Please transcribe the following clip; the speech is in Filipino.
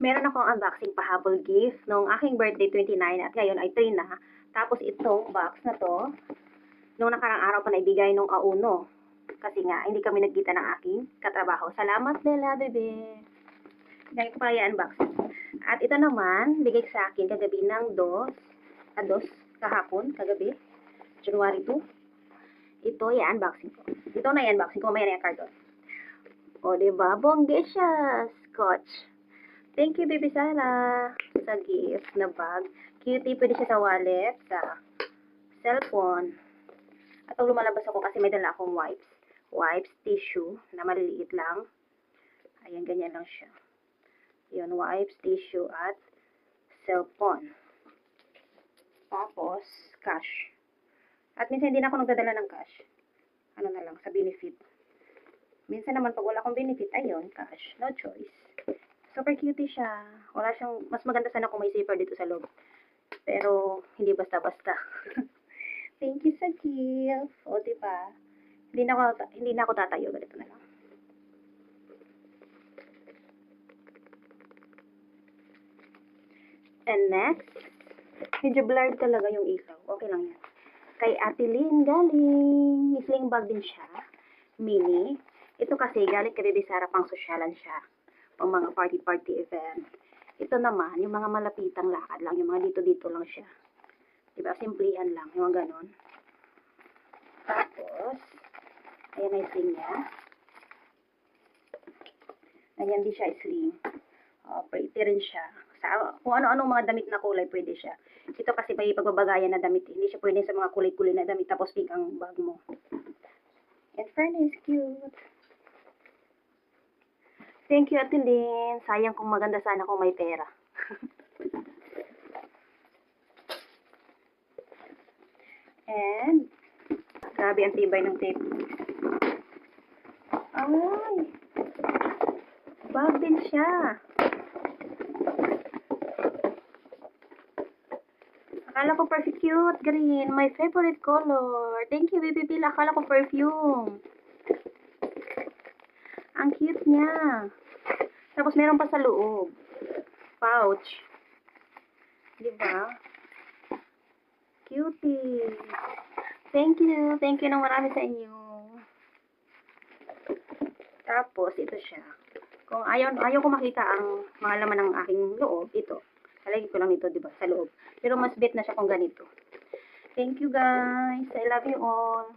Meron akong unboxing pahabol gift nung aking birthday 29 at ngayon ay 3 na. Tapos itong box na 'to, nung nakarang araw pa naibigay nung Auno. Kasi nga hindi kami nagkita ng aking katrabaho. Salamat Bella, bebe. Dahil ko pala i-unboxing. At ito naman, bigay sa akin kagabi ng kahapon, kagabi, January 2. Ito i-unboxing ko. Ito na i-unboxing ko, mamaya na yung cardon. O, diba? Bongge siya! Scotch. Thank you, Baby Sara, sa gift na bag. Cutie, pwede siya sa wallet, sa cellphone. At pag lumalabas ako kasi may dala akong wipes. Wipes, tissue, na maliliit lang. Ayan, ganyan lang siya. Yun, wipes, tissue, at cellphone. Tapos, cash. At minsan hindi na ako nagdadala ng cash. Ano na lang, sa benefit. Minsan naman pag wala akong benefit, ayun, cash. No choice. Super cutie siya. Wala siyang, mas maganda sana kung may zipper dito sa loob. Pero, hindi basta-basta. Thank you sa gift. O, diba? Hindi na ako tatayo. Ganito na lang. And next, medyo blurred talaga yung ilaw. Okay lang yan. Kay Ate Lynn galing. Sling bag din siya. Mini. Ito kasi galing kay Baby Sara, pang sosyalan siya. Pang mga party event. Ito naman, yung mga malapitang lakad lang. Yung mga dito-dito lang siya. Diba? Simplihan lang. Yung mga ganon. Tapos, ayan na yung sling niya. Ayan din siya sling. Pretty rin siya. Sa, kung ano-ano mga damit na kulay, pwede siya. Ito kasi may pagbabagayan na damit. Hindi siya pwede sa mga kulay-kulay na damit. Tapos pink ang bag mo. And fairness, cute. Thank you, Ate Lynn. Sayang kung maganda sana kung may pera. And, grabe ang tibay ng tape. Ay! Bag din siya. Akala ko perfect cute. Green. My favorite color. Thank you, Baby Bill. Akala ko perfume. Ang cute niya. Tapos meron pa sa loob. Pouch. Diba? Cutie. Thank you. Thank you ng marami sa inyo. Tapos, ito siya. Kung ayaw ko makita ang mga laman ng aking loob, ito. Lalagay ko lang ito, diba? Sa loob. Pero mas bet na siya kung ganito. Thank you, guys. I love you all.